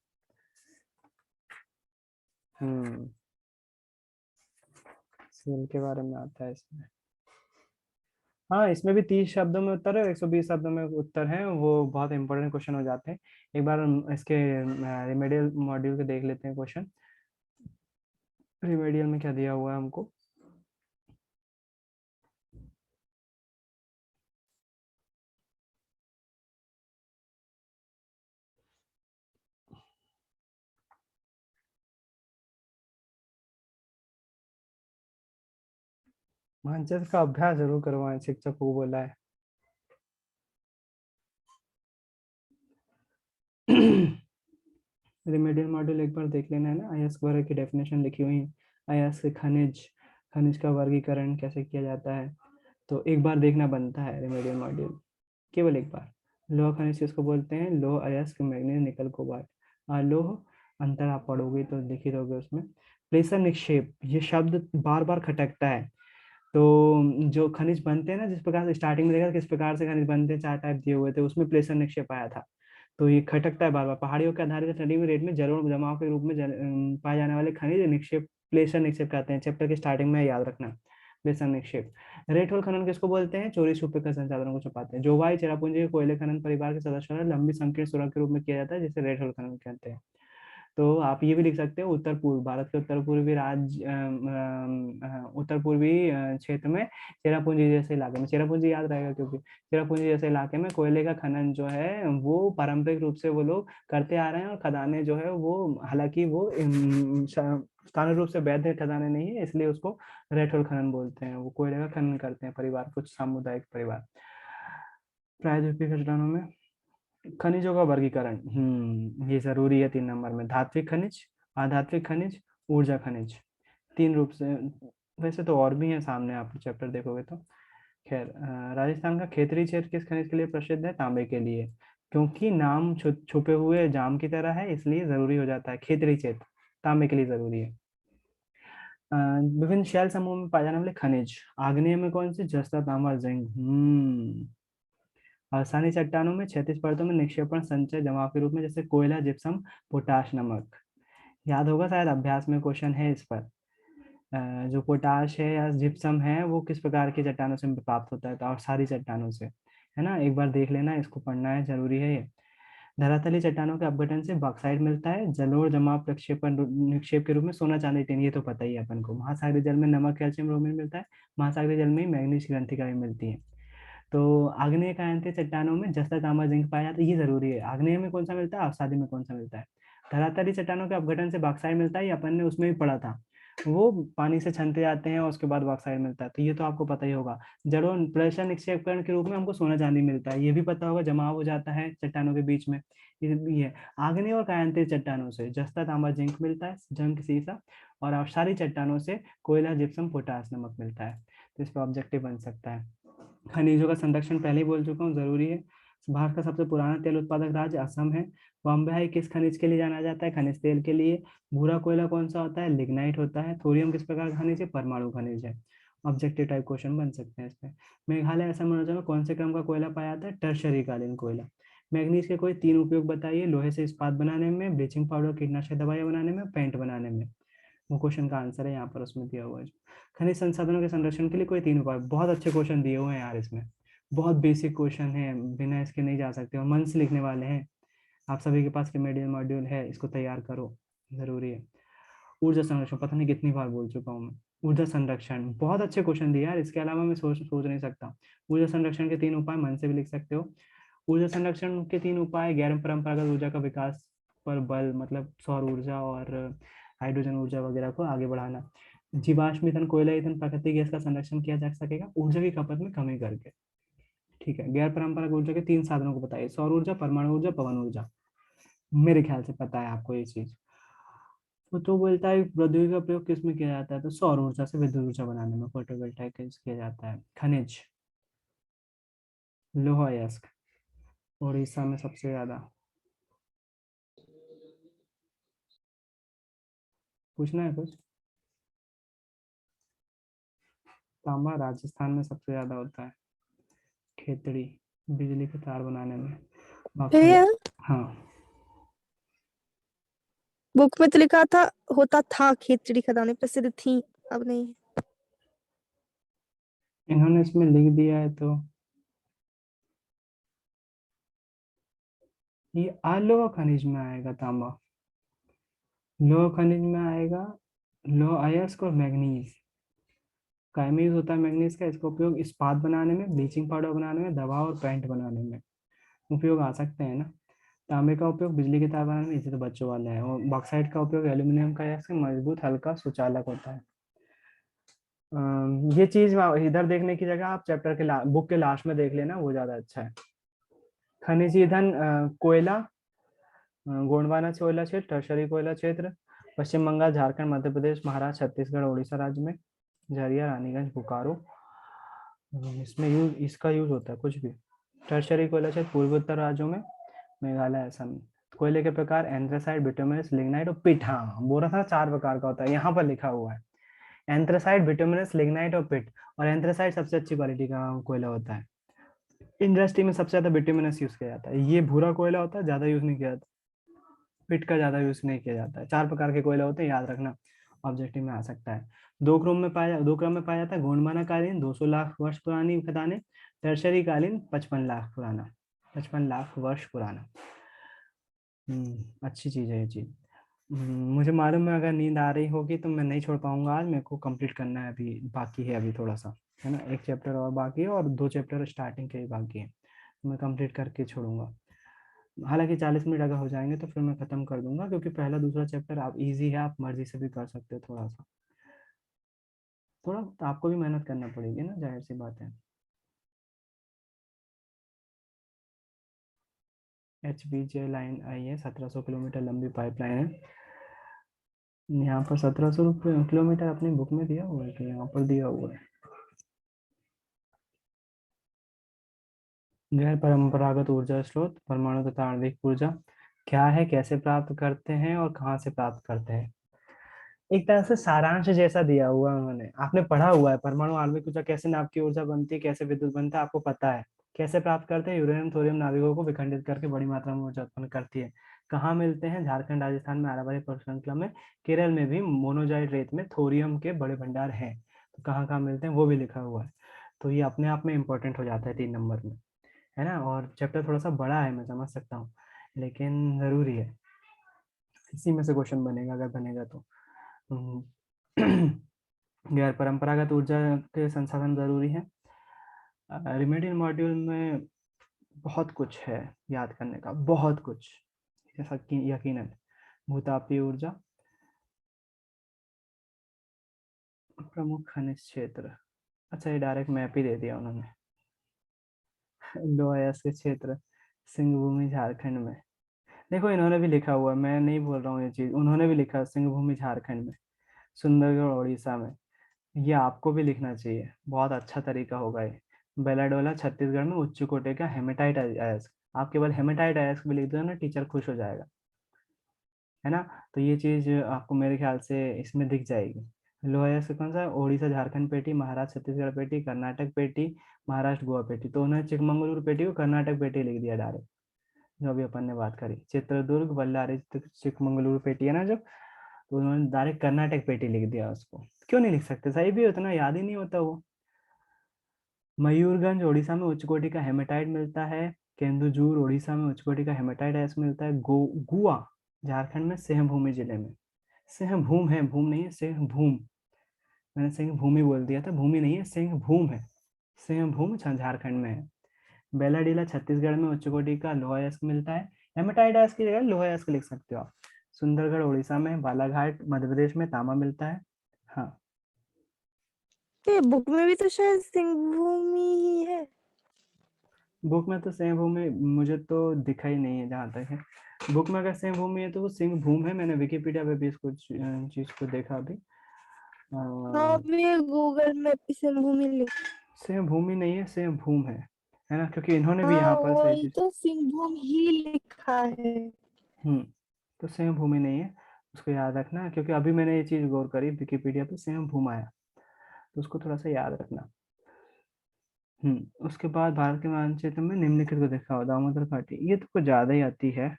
सेल के बारे में आता है इसमें। हाँ, इसमें भी 30 शब्दों में उत्तर है, 120 शब्दों में उत्तर है। वो बहुत इंपॉर्टेंट क्वेश्चन हो जाते हैं। एक बार हम इसके रिमेडियल मॉड्यूल के देख लेते हैं क्वेश्चन। रिमेडियल में क्या दिया हुआ है हमको। मानचित्र का अभ्यास जरूर करवाएं, शिक्षक को बोला है। रिमेडियल मॉड्यूल एक बार देख लेना है ना। अयस्क वर्ग की डेफिनेशन लिखी हुई है। अयस्क खनिज, खनिज का वर्गीकरण कैसे किया जाता है, तो एक बार देखना बनता है रिमेडियल मॉड्यूल, केवल एक बार। लोह खनिज किसको बोलते हैं? लोह, अयस्क, मैग्नीज, निकल, कोबाल्ट। लोह अंतर आप पढ़ोगे तो लिख ही दोगे उसमें। प्रेशर निक्षेप, ये शब्द बार बार खटकता है। तो जो खनिज बनते हैं ना, जिस प्रकार से स्टार्टिंग में देखा था किस प्रकार से खनिज बनते हैं, 4 टाइप दिए हुए थे, उसमें प्रेशर निक्षेप आया था। तो ये खटकता है बार बार। पहाड़ियों के आधारित ठंडी में रेत में जलोढ़ जमाव के रूप में पाए जाने वाले खनिज निक्षेप प्लेसर निक्षेप कहते हैं। चैप्टर के स्टार्टिंग में याद रखना, प्लेसर निक्षेप। रेत होल खनन किसको बोलते हैं? चोरी छुपे कर संसाधनों को छुपाते हैं। जोवाई चेरापूंजी कोयले खनन परिवार के सदस्य लंबी संकीर्ण सुरंग के रूप में किया जाता है, जिसे रेत होल खनन कहते हैं। तो आप ये भी लिख सकते हो उत्तर पूर्व, भारत के उत्तर पूर्वी राज्य, उत्तर पूर्वी क्षेत्र में चेरापूंजी जैसे इलाके में, चेरापूंजी याद रहेगा क्योंकि चेरापूंजी जैसे इलाके में कोयले का खनन जो है वो पारंपरिक रूप से वो लोग करते आ रहे हैं। और खदानें जो है वो, हालांकि वो स्थानीय रूप से वैध खदानें नहीं है, इसलिए उसको रेत होल खनन बोलते हैं। वो कोयले का खनन करते हैं परिवार, कुछ सामुदायिक परिवार। प्रायद्वीपीय चट्टानों में खनिजों का वर्गीकरण, ये जरूरी है 3 नंबर में। धात्विक खनिज, अधात्विक खनिज, ऊर्जा खनिज, 3 रूप से। वैसे तो और भी हैं सामने, आप चैप्टर देखोगे तो। खैर, राजस्थान का क्षेत्रीय क्षेत्र किस खनिज के लिए प्रसिद्ध है? तांबे के लिए। क्योंकि नाम छुपे हुए जाम की तरह है, इसलिए जरूरी हो जाता है क्षेत्रीय क्षेत्र, तांबे के लिए जरूरी है। विभिन्न शैल समूह में पाए जाने वाले खनिज, आग्नेय में कौन से? जस्ता, तांबा, जिंक। आसानी चट्टानों में 36 परतों में निक्षेपण संचय जमाव के रूप में, जैसे कोयला, जिप्सम, पोटाश, नमक। याद होगा शायद, अभ्यास में क्वेश्चन है इस पर। जो पोटाश है या जिप्सम है वो किस प्रकार की चट्टानों से प्राप्त होता है? तो और सारी चट्टानों से, है ना। एक बार देख लेना, इसको पढ़ना है, जरूरी है ये। धरातलीय चट्टानों के अपघटन से बॉक्साइट मिलता है। जलोढ़ जमाव प्रक्षेपण निक्षेप के रूप में सोना, चांदी, टिन, ये तो पता ही है अपन को। महासागरीय जल में नमक, कैल्शियम, ब्रोमीन मिलता है। महासागरीय जल में मैग्नीज ग्रंथिका भी मिलती है। तो आग्नेय कायांतीय चट्टानों में जस्ता, तांबा, जिंक पाया जाता है, ये जरूरी है। आग्नेय में कौन सा मिलता है, अवसादी में कौन सा मिलता है? धरातलीय चट्टानों के अपघटन से बॉक्साइट मिलता है, ये अपन ने उसमें भी पढ़ा था। वो पानी से छनते जाते हैं और उसके बाद बॉक्साइट मिलता है, तो ये तो आपको पता ही होगा। जड़ों प्रेशर निक्षेपकरण के रूप में हमको सोना, चांदी मिलता है, ये भी पता होगा, जमाव हो जाता है चट्टानों के बीच में, ये भी है। आग्नेय और कायांतीय चट्टानों से जस्ता, तांबा, जिंक मिलता है, जंग, सीसा। और अवसादी चट्टानों से कोयला, जिप्सम, पोटाश, नमक मिलता है। तो इस पर ऑब्जेक्टिव बन सकता है। खनिजों का संरक्षण पहले ही बोल चुका हूँ, जरूरी है। भारत का सबसे पुराना तेल उत्पादक राज्य असम है। बॉम्बे किस खनिज के लिए जाना जाता है? खनिज तेल के लिए। भूरा कोयला कौन सा होता है? लिग्नाइट होता है। थोरियम किस प्रकार का खनिज है? परमाणु खनिज है। ऑब्जेक्टिव टाइप क्वेश्चन बन सकते हैं इसमें। मेघालय असम अरुणाचल में कौन से क्रम का कोयला पाया जाता है? टर्शरी कालीन कोयला। मैग्नीज के कोई 3 उपयोग बताइए। लोहे से इस्पात बनाने में, ब्लीचिंग पाउडर, कीटनाशक दवाइयां बनाने में, पेंट बनाने में। वो क्वेश्चन का आंसर है यहाँ पर, उसमें दिया हुआ है। खनिज संसाधनों के संरक्षण के लिए कोई 3 उपाय। बहुत अच्छे क्वेश्चन दिए हुए हैं यार इसमें, बहुत बेसिक क्वेश्चन है, बिना इसके नहीं जा सकते, और मन से लिखने वाले हैं। आप सभी के पास रिमेडियल मॉड्यूल है, इसको तैयार करो, जरूरी है। ऊर्जा संरक्षण, पता नहीं कितनी बार बोल चुका हूँ मैं। ऊर्जा संरक्षण, बहुत अच्छे क्वेश्चन दिए यार, इसके अलावा मैं सोच नहीं सकता। ऊर्जा संरक्षण के 3 उपाय मन से भी लिख सकते हो। ऊर्जा संरक्षण के 3 उपाय: गैर परंपरागत ऊर्जा का विकास पर बल, मतलब सौर ऊर्जा और हाइड्रोजन ऊर्जा वगैरह को आगे बढ़ाना। जीवाश्म ईंधन, कोयला ईंधन, प्राकृतिक गैस का संरक्षण किया जा सकेगा ऊर्जा की खपत में कमी करके। ठीक है, गैर परंपरागत ऊर्जा के 3 साधनों को बताइए: सौर ऊर्जा, परमाणु ऊर्जा, पवन ऊर्जा। मेरे ख्याल से पता है आपको ये चीज। तो बोलता है प्रौद्योगिकी का प्रयोग किस में किया जाता है, तो सौर ऊर्जा से विद्युत ऊर्जा बनाने में फोटोवोल्टाइक किया जाता है। खनिज, लोहा अयस्क, उड़ीसा में सबसे ज्यादा। पूछना है कुछ? तांबा राजस्थान में सबसे ज्यादा होता है। खेतड़ी, बिजली के तार बनाने में। भैया बॉक्साइट, हाँ। बुक में तो लिखा था, होता था खेतड़ी खदानें प्रसिद्ध थी, अब नहीं। इन्होंने इसमें लिख दिया है तो ये अलोह खनिज में आएगा। तांबा लोह खनिज में आएगा। लोह अयस्क और मैग्नीज काय में यूज होता है मैग्नीज का। इसका उपयोग इस्पात बनाने में, ब्लीचिंग पाउडर बनाने में, दवा और पेंट बनाने में उपयोग आ सकते हैं ना। तांबे का उपयोग बिजली के तार बनाने में, इसे तो बच्चों वाले हैं। और बॉक्साइट का उपयोग एल्यूमिनियम का अयस्क मजबूत, हल्का, सुचालक होता है। ये चीज इधर देखने की जगह आप चैप्टर के बुक के लास्ट में देख लेना, वो ज्यादा अच्छा है। खनिज ईंधन, कोयला, गोंडवाना कोयला क्षेत्र, टर्शरी कोयला क्षेत्र, पश्चिम बंगाल, झारखंड, मध्य प्रदेश, महाराष्ट्र, छत्तीसगढ़, उड़ीसा राज्य में। झरिया, रानीगंज, बोकारो, इसमें इसका यूज होता है कुछ भी। टर्शरी कोयला क्षेत्र पूर्वी उत्तर राज्यों में, मेघालय, असम। कोयले के प्रकार: एंथ्रासाइट, बिटुमिनस, लिग्नाइट और पिट। हाँ, बोल रहा था 4 प्रकार का होता है, यहाँ पर लिखा हुआ है। एंथ्रासाइट, बिटुमिनस, लिग्नाइट और पिट। और एंथ्रासाइट सबसे अच्छी क्वालिटी का कोयला होता है। इंडस्ट्री में सबसे ज्यादा बिटुमिनस यूज किया जाता है। ये भूरा कोयला होता है, ज्यादा यूज नहीं किया जाता। पिट का ज्यादा यूज नहीं किया जाता है। 4 प्रकार के कोयला होते हैं, याद रखना, ऑब्जेक्टिव में आ सकता है। दो क्रम में पाया जाता है: गोंडवाना कालीन 200 लाख वर्ष पुरानी खदानें, टर्शरी कालीन 55 लाख पुराना, 55 लाख वर्ष पुराना। अच्छी चीज है ये चीज। मुझे मालूम है अगर नींद आ रही होगी तो मैं नहीं छोड़ पाऊंगा आज, मेरे को कंप्लीट करना है, अभी बाकी है, अभी थोड़ा सा है ना, 1 चैप्टर और बाकी है और 2 चैप्टर स्टार्टिंग के ही बाकी है, मैं कंप्लीट करके छोड़ूंगा। हालांकि 40 मिनट अगर हो जाएंगे तो फिर मैं खत्म कर दूंगा, क्योंकि पहला दूसरा चैप्टर आप इजी है, आप मर्जी से भी कर सकते हो। थोड़ा तो आपको भी मेहनत करना पड़ेगी ना, जाहिर सी बात है। HBJ लाइन आई है, 1700 किलोमीटर लंबी पाइपलाइन है। यहाँ पर 1700 किलोमीटर अपनी बुक में दिया हुआ है कि यहाँ पर दिया हुआ है? गैर परंपरागत ऊर्जा स्रोत, परमाणु तथा आणविक ऊर्जा क्या है, कैसे प्राप्त करते हैं और कहाँ से प्राप्त करते हैं। एक तरह से सारांश जैसा दिया हुआ है उन्होंने, आपने पढ़ा हुआ है परमाणु आणविक ऊर्जा कैसे नाभिक की ऊर्जा बनती है, कैसे विद्युत बनता है, आपको पता है। कैसे प्राप्त करते हैं, यूरेनियम थोरियम नाभिकों को विखंडित करके बड़ी मात्रा में ऊर्जा उत्पन्न करती है। कहाँ मिलते हैं, झारखंड, राजस्थान में आरावली पर्वत श्रृंखला में। केरल में भी मोनोजाइट रेत में थोरियम के बड़े भंडार हैं। तो कहाँ कहाँ मिलते हैं वो भी लिखा हुआ है। तो ये अपने आप में इम्पोर्टेंट हो जाता है 3 नंबर में, है ना। और चैप्टर थोड़ा सा बड़ा है, मैं समझ सकता हूँ, लेकिन जरूरी है, इसी में से क्वेश्चन बनेगा अगर बनेगा तो। गैर परंपरागत ऊर्जा के संसाधन जरूरी है। रिमेडियल मॉड्यूल में बहुत कुछ है याद करने का, बहुत कुछ, जैसा कि यकीनन भूतापीय ऊर्जा, प्रमुख खनिज क्षेत्र। अच्छा, ये डायरेक्ट मैप ही दे दिया उन्होंने। लोहायस के क्षेत्र, सिंह भूमि झारखंड में। देखो इन्होंने भी लिखा हुआ है, मैं नहीं बोल रहा हूँ ये चीज, उन्होंने भी लिखा, सिंह भूमि झारखंड में, सुंदरगढ़ उड़ीसा में। ये आपको भी लिखना चाहिए, बहुत अच्छा तरीका होगा ये। बेलाडोला छत्तीसगढ़ में, उच्च कोटि का हेमेटाइट अयस्क। आप केवल हेमेटाइट अयस्क भी लिख दो ना, टीचर खुश हो जाएगा, है ना। तो ये चीज आपको मेरे ख्याल से इसमें दिख जाएगी। लोहा अयस्क कौन सा, उड़ीसा झारखंड पेटी, महाराष्ट्र छत्तीसगढ़ पेटी, कर्नाटक पेटी, महाराष्ट्र गोवा पेटी। तो उन्होंने चिकमंगलुरु पेटी को कर्नाटक पेटी लिख दिया डायरेक्ट, जो अभी अपन ने बात करी। चित्रदुर्ग, बल्लारी, चिकमंगलुरु पेटी है ना जब, तो उन्होंने डायरेक्ट कर्नाटक पेटी लिख दिया उसको। क्यों नहीं लिख सकते, सही भी उतना याद ही नहीं होता वो। मयूरगंज उड़ीसा में उच्च कोटि का हेमेटाइट मिलता है। केंदुझुर उड़ीसा में उच्च कोटि का हेमेटाइट अयस्क मिलता है। गुआ झारखंड में, सिंहभूमि जिले में। सिंहभूम है, भूम नहीं है, सिंहभूम। मैंने सिंहभूमि बोल दिया था, भूमि नहीं है, सिंहभूम है। सिंहभूम झारखंड में है। बेलाडीला छत्तीसगढ़ में उच्च कोटि का लोहा अयस्क मिलता है। हेमेटाइट की जगह लोहा अयस्क लिख सकते हो आप। सुंदरगढ़ उड़ीसा में, बालाघाट मध्य प्रदेश में तांबा मिलता है। हाँ, ये बुक में भी तो शायद सिंहभूमि ही है। बुक में तो सिंहभूमि मुझे तो दिखा ही नहीं है जहाँ तक है। बुक में अगर सिंहभूमि है तो वो सिंहभूम है। मैंने विकिपीडिया पे भी इसको चीज को देखा अभी। हाँ, मैं गूगल मैप पे सिंहभूमि लिख। सिंहभूमि नहीं है, सिंहभूम है ना, क्योंकि इन्होंने भी हाँ, यहाँ पर सही वही चीज। तो सिंहभूम ही लिखा है। तो सिंहभूमि नहीं है, उसको याद रखना, क्योंकि अभी मैंने ये चीज गौर करी, विकिपीडिया पे सिंहभूम आया, तो उसको थोड़ा सा याद रखना। उसके बाद भारत के मानचित्र में निम्नलिखित को देखा हो, दामोदर घाटी, ये तो कुछ ज्यादा ही आती है।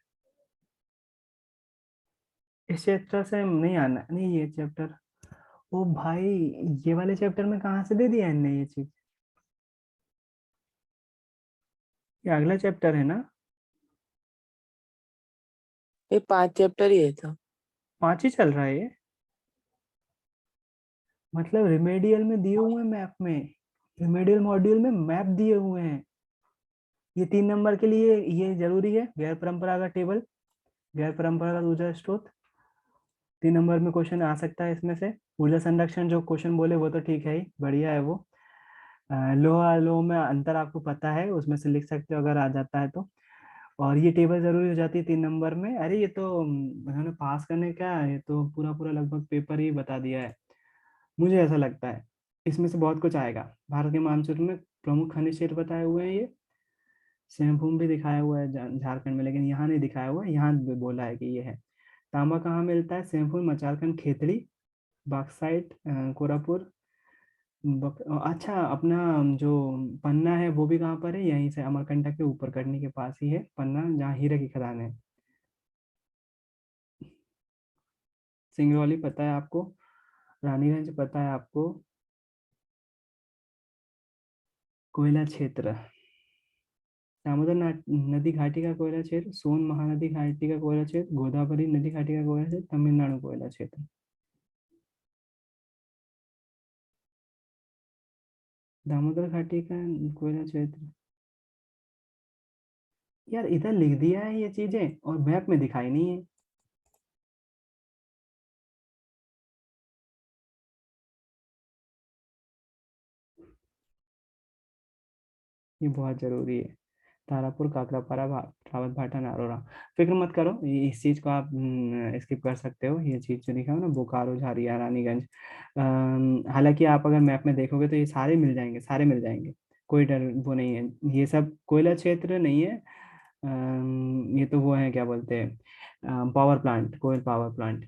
इस चैप्टर से नहीं आना, नहीं ये चैप्टर। ओ भाई, ये वाले चैप्टर में कहाँ से दे दिया इनने ये चीज? ये अगला चैप्टर है ना? ये 5 चैप्टर ही है तो। 5 ही चल रहा है ये? मतलब रिमेडियल में दिए हुए हैं मैप में, रिमेडियल मॉड्यूल में मैप दिए हुए हैं। ये 3 नंबर के लिए ये जरूरी है, गैर परंपरागत टेबल, गैर परंपरागत ऊर्जा स्रोत। 3 नंबर में क्वेश्चन आ सकता है इसमें से। ऊर्जा संरक्षण जो क्वेश्चन बोले वो तो ठीक है ही, बढ़िया है वो। लोहा लोह में अंतर आपको पता है, उसमें से लिख सकते हो अगर आ जाता है तो। और ये टेबल जरूरी हो जाती है 3 नंबर में। अरे ये तो उन्होंने पास करने का, ये तो पूरा पूरा लगभग पेपर ही बता दिया है, मुझे ऐसा लगता है। इसमें से बहुत कुछ आएगा। भारत के मानचित्र में प्रमुख खनिज क्षेत्र बताए हुए हैं ये। सिंहभूम भी दिखाया हुआ है झारखंड में, लेकिन यहाँ नहीं दिखाया हुआ है, यहाँ बोला है कि ये है। तांबा कहाँ मिलता है? सिंहभूम, मचालखंड, खेतड़ी, बॉक्साइट, कोरापुर, अच्छा अपना जो पन्ना है वो भी कहाँ पर है? यहीं से अमरकंटक के ऊपर कटनी के पास ही है पन्ना, जहाँ हीरे की खदान है। सिंगरौली पता है आपको, रानीगंज पता है आपको, कोयला क्षेत्र, दामोदर नदी घाटी का कोयला क्षेत्र, सोन महानदी घाटी का कोयला क्षेत्र, गोदावरी नदी घाटी का कोयला क्षेत्र, तमिलनाडु कोयला क्षेत्र। दामोदर घाटी का कोयला क्षेत्र, यार इधर लिख दिया है ये चीजें और मैप में दिखाई नहीं है। ये बहुत जरूरी है। तारापुर, काकरापारा, रावत भाटा, नारोरा। फिक्र मत करो, इस चीज को आप स्किप कर सकते हो। ये चीज जो लिखा है ना, बोकारो, झारिया, रानीगंज, हालांकि आप अगर मैप में देखोगे तो ये सारे मिल जाएंगे, सारे मिल जाएंगे, कोई डर वो नहीं है। ये सब कोयला क्षेत्र नहीं है। ये तो वो है, क्या बोलते हैं, पावर प्लांट, कोयल पावर प्लांट।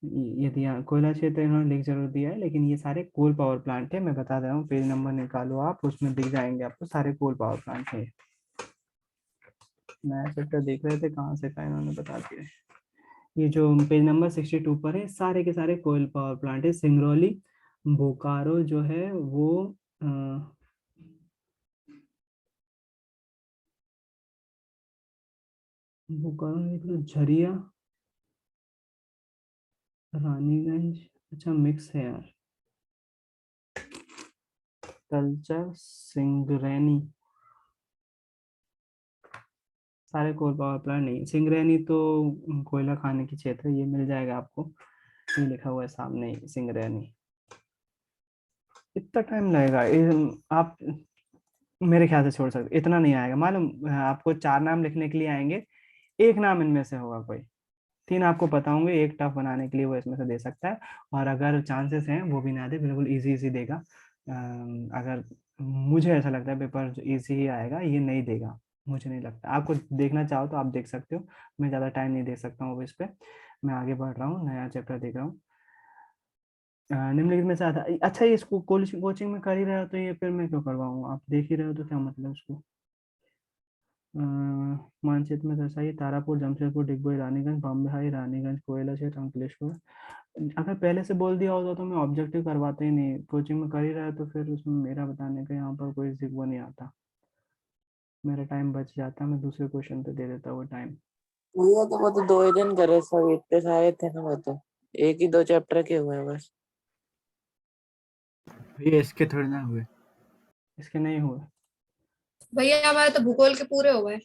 यदि यहाँ कोयला क्षेत्र इन्होंने लिख जरूर दिया है, लेकिन ये सारे कोल पावर प्लांट है। मैं बता रहा हूँ, पेज नंबर निकालो आप, उसमें दिख जाएंगे आपको, सारे कोल पावर प्लांट है। नया चैप्टर देख रहे थे, कहाँ से का इन्होंने बता दिया है। ये जो पेज नंबर 62 पर है, सारे के सारे कोयल पावर प्लांट है। सिंगरौली, बोकारो जो है वो अ, बोकारो नहीं तो झरिया, रानीगंज, अच्छा मिक्स है यार। कल्चर, सिंगरैनी, सारे कोल पावर प्लांट नहीं। सिंगरैनी तो कोयला खाने की क्षेत्र है, ये मिल जाएगा आपको, ये लिखा हुआ है सामने ही, सिंगरैनी। इतना टाइम लगेगा आप मेरे ख्याल से छोड़ सकते, इतना नहीं आएगा मालूम। आपको 4 नाम लिखने के लिए आएंगे, एक नाम इनमें से होगा कोई। 3 आपको पता होंगे, एक टफ बनाने के लिए वो इसमें से दे सकता है। और अगर चांसेस हैं वो भी ना दे, बिल्कुल इजी इजी देगा। अगर मुझे ऐसा लगता है पेपर जो इजी ही आएगा, ये नहीं देगा, मुझे नहीं लगता। आपको देखना चाहो तो आप देख सकते हो, मैं ज़्यादा टाइम नहीं दे सकता हूँ इस पे। मैं आगे बढ़ रहा हूँ, नया चैप्टर देख रहा हूँ। निम्नलिखित में से अच्छा, ये इसको कोचिंग में कर ही रहे हो तो ये फिर मैं क्यों करवाऊँ? आप देख ही रहे हो तो क्या मतलब उसको। मानचित्र में दर्शाइए तारापुर, जमशेदपुर, डिगबोई, रानीगंज, बॉम्बे हाई, रानीगंज, कोयला क्षेत्र, अंकलेश्वर। अगर पहले से बोल दिया होता तो मैं ऑब्जेक्टिव करवाते ही नहीं, कोचिंग में कर ही रहा है तो फिर उसमें मेरा बताने का यहाँ पर कोई जिक्र नहीं आता, मेरा टाइम बच जाता, मैं दूसरे क्वेश्चन पे दे देता वो टाइम। वो तो 2 ही दिन करे, सब इतने सारे थे ना वो तो। एक ही 2 चैप्टर के हुए हैं बस। भैया इसके थोड़ी ना हुए। इसके नहीं हुए। भैया हमारे तो भूगोल के पूरे हो गए।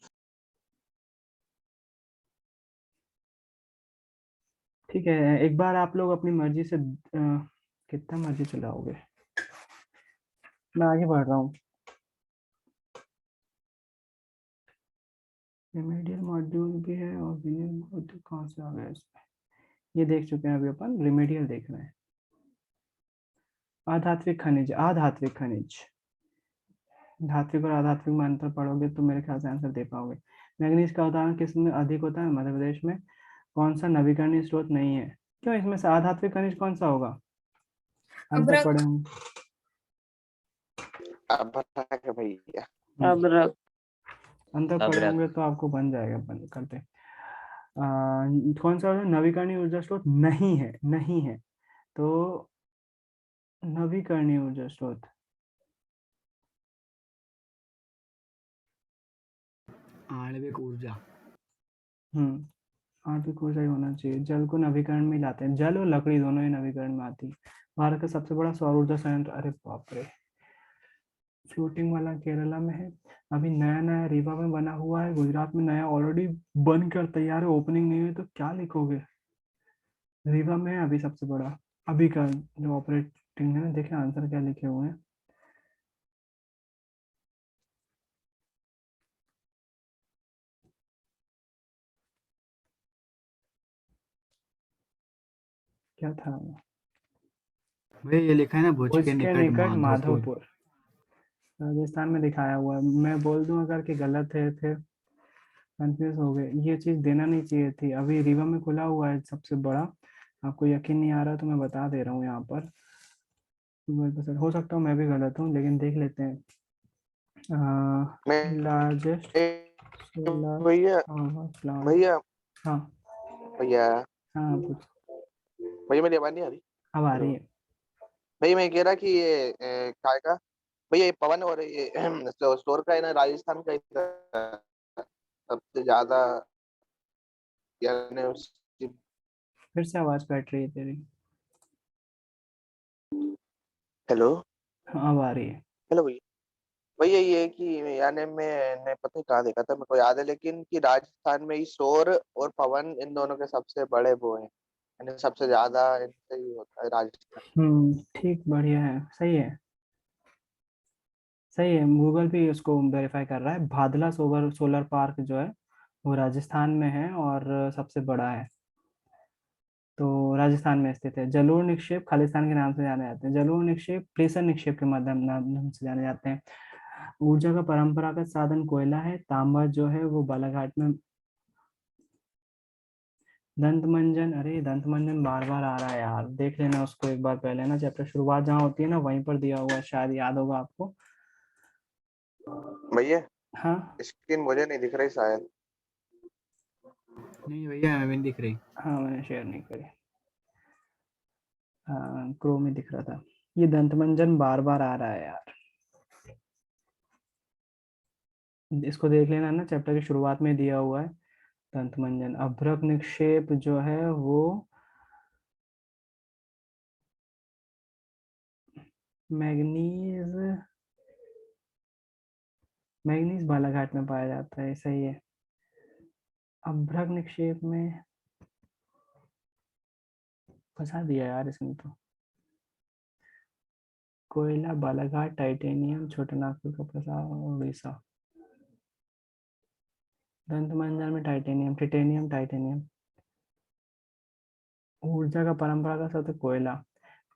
ठीक है, एक बार आप लोग अपनी मर्जी से कितना मर्जी चलाओगे। मैं आगे बढ़ रहा हूँ। रिमेडियल मॉड्यूल भी है और विनियर मॉड्यूल कहाँ से आ गया इसमें। ये देख चुके हैं अभी अपन, रिमेडियल देख रहे हैं। आधात्विक खनिज, आधात्विक खनिज, धात्विक और आधात्विक में अंतर पढ़ोगे तो मेरे ख्याल से आंसर दे पाओगे। मैग्नीज का उदाहरण किस में अधिक होता है? मध्य प्रदेश में। कौन सा नवीकरणीय स्रोत नहीं है? क्यों, इसमें से आधात्विक खनिज कौन सा होगा? अंतर अब्रक। पढ़े होंगे। अब बता के भैया। अब रख। अंतर पढ़े अब्रक। होंगे तो आपको बन जाएगा, बन करते। कौन सा नवीकरणीय ऊर्जा स्रोत नहीं है? नहीं है तो नवीकरणीय ऊर्जा स्रोत आणविक ऊर्जा। आणविक ऊर्जा ही होना चाहिए। जल को नवीकरण में लाते हैं, जल और लकड़ी दोनों ही नवीकरण में आती है। भारत का सबसे बड़ा सौर ऊर्जा संयंत्र, अरे बाप रे, फ्लोटिंग वाला केरला में है। अभी नया नया रीवा में बना हुआ है, गुजरात में नया ऑलरेडी बन कर तैयार है, ओपनिंग नहीं हुई तो क्या लिखोगे? रीवा में है अभी सबसे बड़ा, अभी का जो ऑपरेटिंग है ना। देखिए आंसर क्या लिखे हुए हैं। क्या था? भैया ये लिखा है ना, भुज भुज के के निकट निकट माधोपुर। माधोपुर, राजस्थान में दिखाया हुआ है। मैं बोल दूं अगर कि गलत है, फिर कंफ्यूज हो गए। ये चीज देना नहीं चाहिए थी। अभी रीवा में खुला हुआ है सबसे बड़ा। आपको यकीन नहीं आ रहा तो मैं बता दे रहा हूँ यहाँ पर। हो सकता हूँ मैं भी गलत हूँ, लेकिन देख लेते हैं। मैं लार्जेस्ट सोलर भैया पावर प्लांट। भैया हाँ भैया हाँ, पूछ। भैया मेरी आवाज नहीं आ रही? अब आ रही है। भैया मैं कह रहा कि ये काय का भैया, ये पवन और ये स्टोर का है ना, राजस्थान का इधर सबसे ज्यादा, यानी फिर से आवाज कट रही है तेरी। हेलो हाँ, अब आ रही है। हेलो भैया। भैया ये कि यानी मैंने पता नहीं कहाँ देखा था, मेरे को याद है, लेकिन कि राजस्थान में ही सौर और पवन इन दोनों के सबसे बड़े वो हैं, यानी सबसे ज्यादा इनसे ही होता है राजस्थान। ठीक, बढ़िया है, सही है। सही है, गूगल भी उसको वेरीफाई कर रहा है। भादला सोलर पार्क जो है वो राजस्थान में है और सबसे बड़ा है, तो राजस्थान में स्थित है। जलोढ़ निक्षेप खालिस्तान के नाम से जाने जाते हैं। जलोढ़ निक्षेप प्रेशर निक्षेप के माध्यम नाम से जाने जाते हैं। ऊर्जा का परंपरागत साधन कोयला है। तांबा जो है वो बालाघाट में। दंत मंजन, अरे दंत मंजन बार बार आ रहा है यार, देख लेना उसको एक बार पहले ना। चैप्टर शुरुआत जहाँ होती है ना वहीं पर दिया हुआ है, शायद याद होगा आपको। भैया हाँ स्क्रीन मुझे नहीं दिख रही शायद। नहीं भैया हमें नहीं दिख रही। हाँ, मैंने शेयर नहीं करी। हाँ, क्रोम में दिख रहा था। ये दंत मंजन बार बार आ रहा है यार, इसको देख लेना ना, चैप्टर की शुरुआत में दिया हुआ है दंत मंजन। अभ्रक निक्षेप जो है वो मैग्नीज, मैग्नीज बालाघाट में पाया जाता है, सही है। अभ्रक निक्षेप में फंसा दिया यार इसने तो। कोयला बालाघाट, टाइटेनियम छोटा नागपुर का प्रसाद, उड़ीसा। दंत मंजन में टाइटेनियम, टिटेनियम, टाइटेनियम। ऊर्जा का परंपरागत स्रोत कोयला।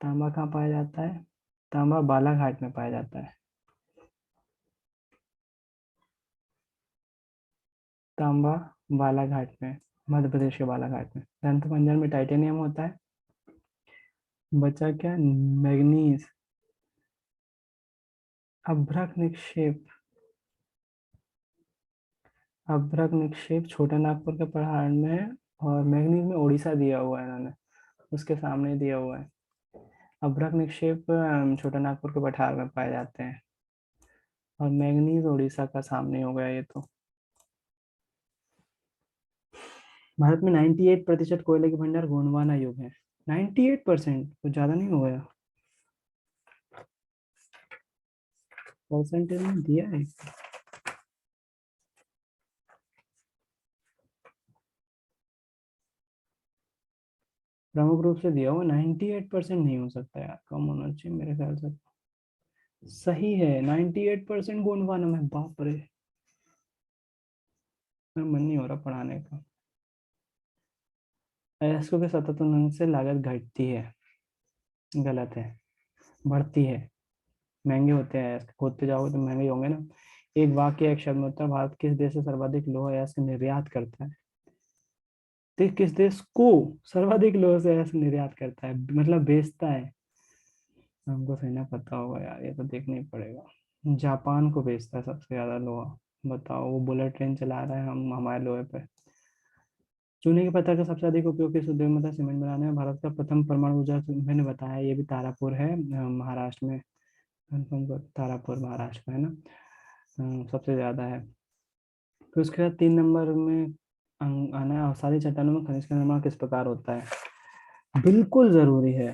तांबा कहाँ पाया जाता है? तांबा बालाघाट में पाया जाता है। तांबा बालाघाट में, मध्य प्रदेश के बालाघाट में। दंत मंजन में टाइटेनियम होता है। बचा क्या? मैग्नीज। अभ्रक निक्षेप, अभ्रक निक्षेप छोटा नागपुर के पहाड़ में है। और मैग्नीज में उड़ीसा दिया हुआ है इन्होंने, उसके सामने दिया हुआ है। अभ्रक निक्षेप छोटा नागपुर के पठार में पाए जाते हैं और मैग्नीज उड़ीसा का सामने हो गया ये तो। भारत में 98% कोयले के भंडार गोंडवाना युग है। 98%, कुछ ज्यादा नहीं हो गया? परसेंटेज में दिया है। प्रमुख रूप से दिया हुआ 98% नहीं हो सकता यार, कम होना चाहिए मेरे ख्याल से। सही है 98% गोंडवाना में, बाप रे, मेरा मन नहीं हो रहा पढ़ाने का। अयस्कों के सतत उन्नयन से लागत घटती है, गलत है, बढ़ती है। महंगे होते हैं अयस्क, खोदते जाओगे तो महंगे होंगे ना। एक वाक्य एक शब्द में उत्तर भारत किस देश से सर्वाधिक लोहा अयस्क निर्यात करता है? तो किस देश को सर्वाधिक लोहा से अयस्क निर्यात करता है, मतलब बेचता है। हमको सही ना पता होगा यार, ये तो देखना ही पड़ेगा। जापान को बेचता है सबसे ज्यादा लोहा, बताओ, वो बुलेट ट्रेन चला रहा है, हम हमारे लोहे पे। चूने के पत्थर का सबसे अधिक उपयोग किस उद्योग में था? सीमेंट बनाने में। भारत का प्रथम परमाणु ऊर्जा, मैंने बताया, ये भी तारापुर है, महाराष्ट्र में। कंफर्म कर, तारापुर महाराष्ट्र में है ना। सबसे ज्यादा है। फिर उसके बाद 3 नंबर में आना है, अवसादी चट्टानों में खनिज का निर्माण किस प्रकार होता है? बिल्कुल जरूरी है,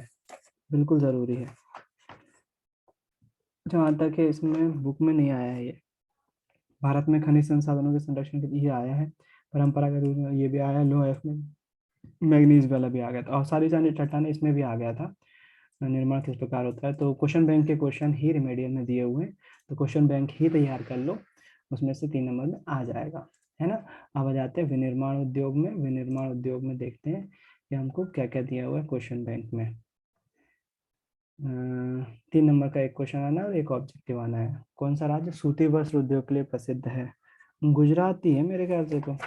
बिल्कुल जरूरी है। जहाँ तक है इसमें बुक में नहीं आया है ये। भारत में खनिज संसाधनों के संरक्षण के लिए आया है, परंपरागत रूप में ये भी आया है। लो एफ में मैग्नीज वाला भी आ गया था, और सारी सारी चट्टाने इसमें भी आ गया था। निर्माण किस प्रकार होता है? तो क्वेश्चन बैंक के क्वेश्चन ही रिमेडियल में दिए हुए हैं, तो क्वेश्चन बैंक ही तैयार कर लो, उसमें से 3 नंबर में आ जाएगा, है ना। अब आ जाते हैं विनिर्माण उद्योग में। विनिर्माण उद्योग में देखते हैं कि हमको क्या क्या दिया हुआ है क्वेश्चन बैंक में। 3 नंबर का एक क्वेश्चन आना है और एक ऑब्जेक्टिव आना है। कौन सा राज्य सूती वस्त्र उद्योग के लिए प्रसिद्ध है? गुजरात ही है मेरे ख्याल से तो।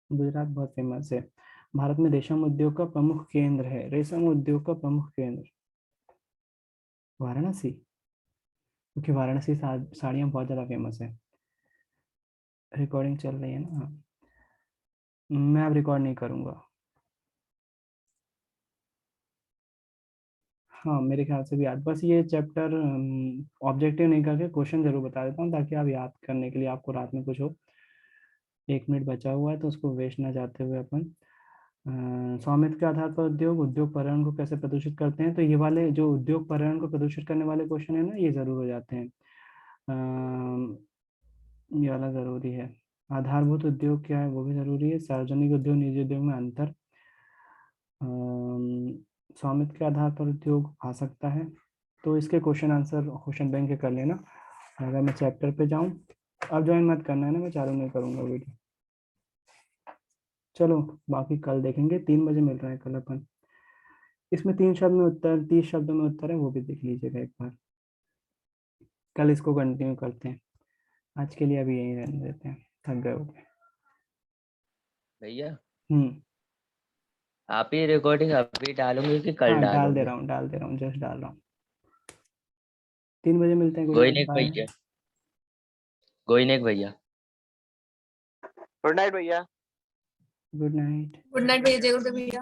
गुजरात बहुत फेमस है। भारत में रेशम उद्योग का प्रमुख केंद्र है। रेशम उद्योग का प्रमुख केंद्र वाराणसी, क्योंकि वाराणसी साड़ियाँ बहुत ज़्यादा फेमस है। रिकॉर्डिंग चल रही है ना? मैं अब रिकॉर्ड नहीं करूँगा। हाँ मेरे ख्याल से भी याद, बस ये चैप्टर ऑब्जेक्टिव नहीं करके क्वेश्चन जरूर बता देता हूँ, ताकि आप याद करने के लिए आपको रात में कुछ हो। 1 मिनट बचा हुआ है तो उसको वेस्ट ना जाते हुए अपन स्वामित्व के आधार पर उद्योग उद्योग पर्यावरण को कैसे प्रदूषित करते हैं? तो ये वाले जो उद्योग पर्यावरण को प्रदूषित करने वाले क्वेश्चन है ना, ये जरूर हो जाते हैं। ये वाला जरूरी है। आधारभूत उद्योग क्या है, वो भी जरूरी है। सार्वजनिक उद्योग निजी उद्योग में अंतर। स्वामित्व के आधार पर उद्योग आ सकता है, तो इसके क्वेश्चन आंसर क्वेश्चन बैंक के कर लेना। अगर मैं चैप्टर पे जाऊं, अब ज्वाइन मत करना है ना, मैं चालू नहीं करूंगा वीडियो। चलो बाकी कल देखेंगे, 3 बजे मिल रहा है कल अपन। इसमें 3 शब्द में उत्तर, 30 शब्दों में उत्तर है, वो भी देख लीजिएगा एक बार। कल इसको कंटिन्यू करते हैं, आज के लिए अभी यहीं रहने देते हैं, थक गए होंगे। भैया हम्म, आप ही रिकॉर्डिंग अभी डालोगे कि कल हाँ डाल दे डालोगे? रहा हूँ, जस्ट डाल रहा हूँ। 3 बजे मिलते हैं, गुड कोई नाइट, नहीं बाय। भैया, कोई नहीं भैया। गुड नाइट भैया। Good night. गुड नाइट भैया, जय गुरुदेव भैया।